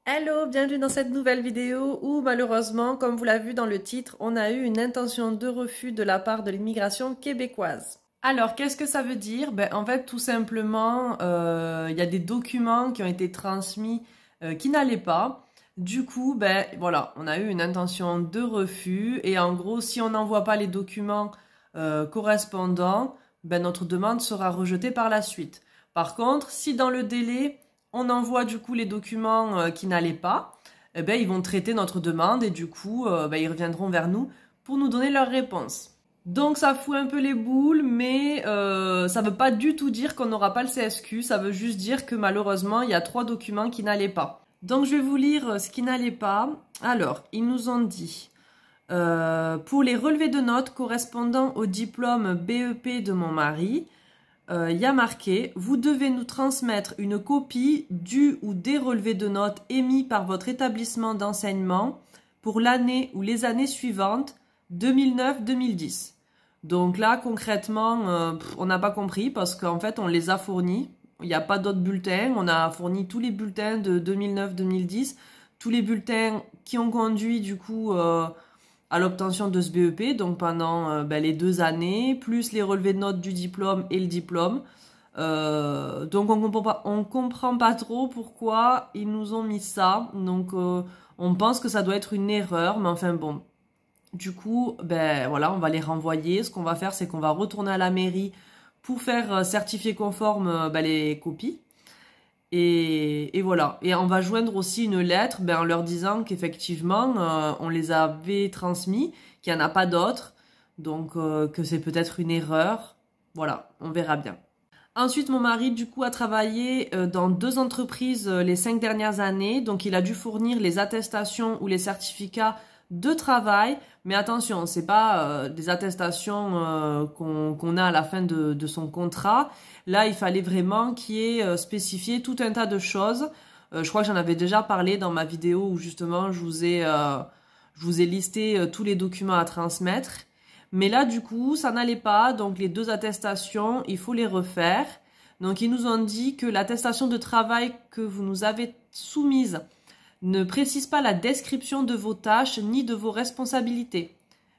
Hello, bienvenue dans cette nouvelle vidéo où malheureusement, comme vous l'avez vu dans le titre, on a eu une intention de refus de la part de l'immigration québécoise. Alors, qu'est-ce que ça veut dire? En fait, tout simplement, il y a des documents qui ont été transmis qui n'allaient pas. Du coup, voilà, on a eu une intention de refus et en gros, si on n'envoie pas les documents correspondants, notre demande sera rejetée par la suite. Par contre, si dans le délai, on envoie du coup les documents qui n'allaient pas, ils vont traiter notre demande et du coup, ils reviendront vers nous pour nous donner leur réponse. Donc ça fout un peu les boules, mais ça veut pas du tout dire qu'on n'aura pas le CSQ, ça veut juste dire que malheureusement, il y a 3 documents qui n'allaient pas. Donc je vais vous lire ce qui n'allait pas. Alors, ils nous ont dit, pour les relevés de notes correspondant au diplôme BEP de mon mari, il y a marqué « Vous devez nous transmettre une copie du ou des relevés de notes émis par votre établissement d'enseignement pour l'année ou les années suivantes, 2009-2010. » Donc là, concrètement, on n'a pas compris parce qu'en fait, on les a fournis. Il n'y a pas d'autres bulletins. On a fourni tous les bulletins de 2009-2010, tous les bulletins qui ont conduit du coup à l'obtention de ce BEP, donc pendant les 2 années, plus les relevés de notes du diplôme et le diplôme. Donc on comprend pas trop pourquoi ils nous ont mis ça. Donc on pense que ça doit être une erreur, mais enfin bon. Du coup, voilà, on va les renvoyer. Ce qu'on va faire, c'est qu'on va retourner à la mairie pour faire certifier conforme les copies. Et voilà. Et on va joindre aussi une lettre en leur disant qu'effectivement, on les avait transmis, qu'il n'y en a pas d'autres, donc que c'est peut-être une erreur. Voilà, on verra bien. Ensuite, mon mari, du coup, a travaillé dans 2 entreprises les 5 dernières années. Donc, il a dû fournir les attestations ou les certificats de travail. Mais attention, c'est pas des attestations qu'on a à la fin de son contrat. Là, il fallait vraiment qu'il y ait spécifié tout un tas de choses. Je crois que j'en avais déjà parlé dans ma vidéo où justement je vous ai listé tous les documents à transmettre. Mais là, du coup, ça n'allait pas. Donc, les 2 attestations, il faut les refaire. Donc, ils nous ont dit que l'attestation de travail que vous nous avez soumise ne précise pas la description de vos tâches ni de vos responsabilités.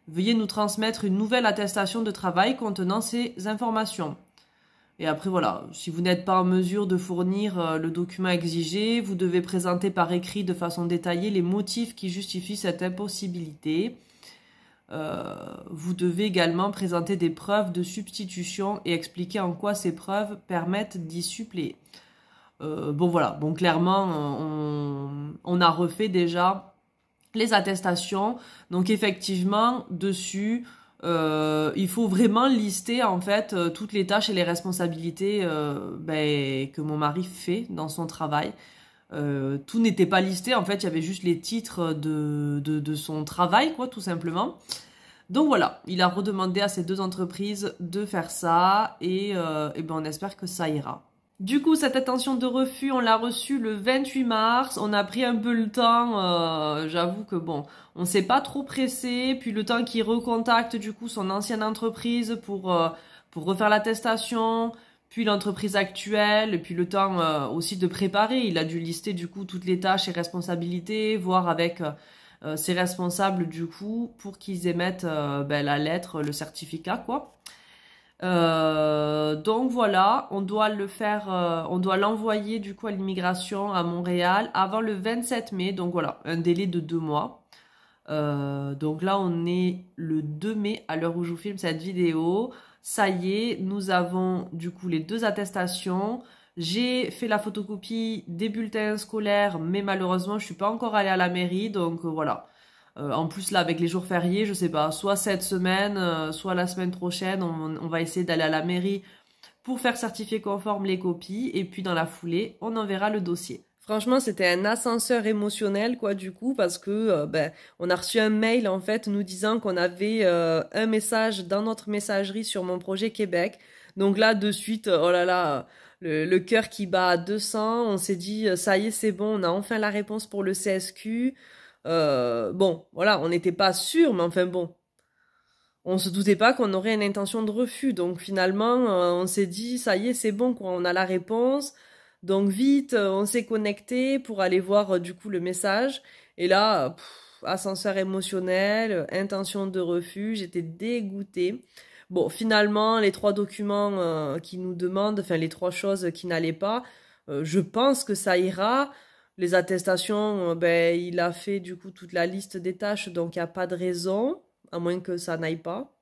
Veuillez nous transmettre une nouvelle attestation de travail contenant ces informations. Et après, voilà, si vous n'êtes pas en mesure de fournir le document exigé, vous devez présenter par écrit de façon détaillée les motifs qui justifient cette impossibilité. Vous devez également présenter des preuves de substitution et expliquer en quoi ces preuves permettent d'y suppléer. Bon voilà, bon clairement on a refait déjà les attestations, donc effectivement dessus il faut vraiment lister en fait toutes les tâches et les responsabilités que mon mari fait dans son travail. Tout n'était pas listé, en fait il y avait juste les titres de son travail quoi tout simplement. Donc voilà, il a redemandé à ces 2 entreprises de faire ça et on espère que ça ira. Du coup, cette intention de refus, on l'a reçue le 28 mars. On a pris un peu le temps. J'avoue que bon, on s'est pas trop pressé. Puis le temps qu'il recontacte du coup son ancienne entreprise pour refaire l'attestation, puis l'entreprise actuelle, et puis le temps aussi de préparer. Il a dû lister du coup toutes les tâches et responsabilités, voir avec ses responsables du coup pour qu'ils émettent la lettre, le certificat quoi. Donc voilà, on doit le faire, on doit l'envoyer du coup à l'immigration à Montréal avant le 27 mai. Donc voilà, un délai de 2 mois. Donc là, on est le 2 mai à l'heure où je vous filme cette vidéo. Ça y est, nous avons du coup les 2 attestations. J'ai fait la photocopie des bulletins scolaires, mais malheureusement, je suis pas encore allée à la mairie, donc voilà. En plus, là, avec les jours fériés, je sais pas, soit cette semaine, soit la semaine prochaine, on va essayer d'aller à la mairie pour faire certifier conforme les copies, et puis dans la foulée, on enverra le dossier. Franchement, c'était un ascenseur émotionnel, quoi, du coup, parce que on a reçu un mail en fait nous disant qu'on avait un message dans notre messagerie sur mon projet Québec. Donc là, de suite, oh là là, le cœur qui bat à 200. On s'est dit, ça y est, c'est bon, on a enfin la réponse pour le CSQ. Bon, voilà, on n'était pas sûr, mais enfin bon, on se doutait pas qu'on aurait une intention de refus. Donc finalement, on s'est dit, ça y est, c'est bon, quoi, on a la réponse. Donc vite, on s'est connecté pour aller voir du coup le message. Et là, ascenseur émotionnel, intention de refus, j'étais dégoûtée. Bon, finalement, les 3 documents qui nous demandent, enfin les 3 choses qui n'allaient pas, je pense que ça ira. Les attestations, ben, il a fait du coup toute la liste des tâches, donc il n'y a pas de raison, à moins que ça n'aille pas.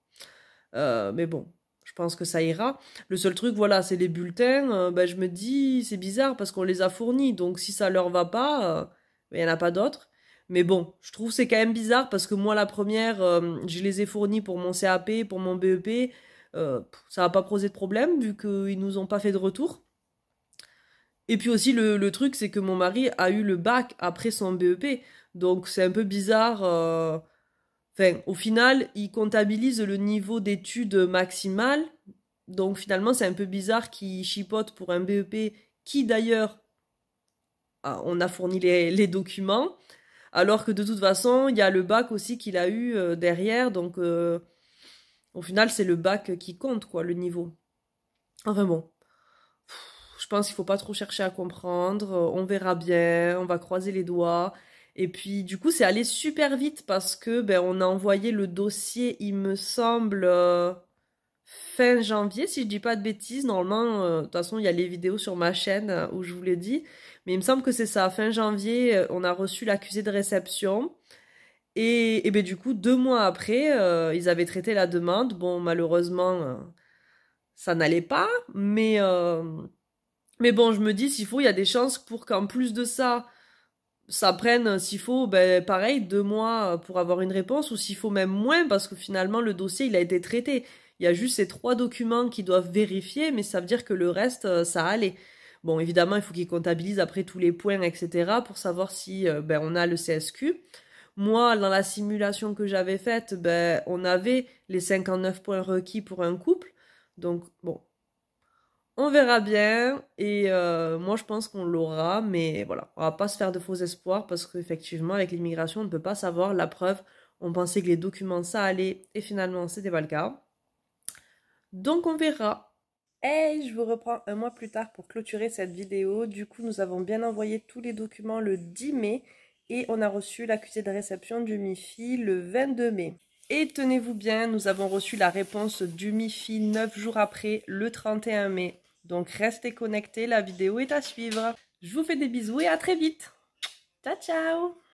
Mais bon, je pense que ça ira. Le seul truc, voilà, c'est les bulletins. Ben, je me dis, c'est bizarre parce qu'on les a fournis, donc si ça leur va pas, ben, il n'y en a pas d'autres. Mais bon, je trouve que c'est quand même bizarre parce que moi, la première, je les ai fournis pour mon CAP, pour mon BEP. Ça va pas poser de problème vu qu'ils nous ont pas fait de retour. Et puis aussi, le truc, c'est que mon mari a eu le bac après son BEP. Donc c'est un peu bizarre. Enfin, au final, il comptabilise le niveau d'études maximal. Donc finalement, c'est un peu bizarre qu'il chipote pour un BEP qui d'ailleurs, on a fourni les documents. Alors que de toute façon, il y a le bac aussi qu'il a eu derrière. Donc au final, c'est le bac qui compte, quoi, le niveau. Enfin bon. Je pense qu'il faut pas trop chercher à comprendre. On verra bien, on va croiser les doigts. Et puis du coup, c'est allé super vite parce que ben on a envoyé le dossier, il me semble fin janvier, si je dis pas de bêtises. Normalement, de toute façon, il y a les vidéos sur ma chaîne où je vous l'ai dit. Mais il me semble que c'est ça, fin janvier, on a reçu l'accusé de réception. Et ben du coup, 2 mois après, ils avaient traité la demande. Bon, malheureusement, ça n'allait pas, mais bon, je me dis, s'il faut, il y a des chances pour qu'en plus de ça, ça prenne, s'il faut, ben, pareil, 2 mois pour avoir une réponse, ou s'il faut même moins, parce que finalement, le dossier, il a été traité. Il y a juste ces 3 documents qui doivent vérifier, mais ça veut dire que le reste, ça allait. Bon, évidemment, il faut qu'ils comptabilisent après tous les points, etc., pour savoir si ben, on a le CSQ. Moi, dans la simulation que j'avais faite, ben, on avait les 59 points requis pour un couple. Donc, bon, on verra bien et moi je pense qu'on l'aura, mais voilà, on va pas se faire de faux espoirs parce qu'effectivement avec l'immigration on ne peut pas savoir. La preuve, on pensait que les documents ça allait et finalement c'était pas le cas. Donc on verra. Hey, je vous reprends un mois plus tard pour clôturer cette vidéo. Du coup, nous avons bien envoyé tous les documents le 10 mai et on a reçu l'accusé de réception du MIFI le 22 mai. Et tenez-vous bien, nous avons reçu la réponse du MIFI 9 jours après, le 31 mai. Donc restez connectés, la vidéo est à suivre. Je vous fais des bisous et à très vite. Ciao ciao!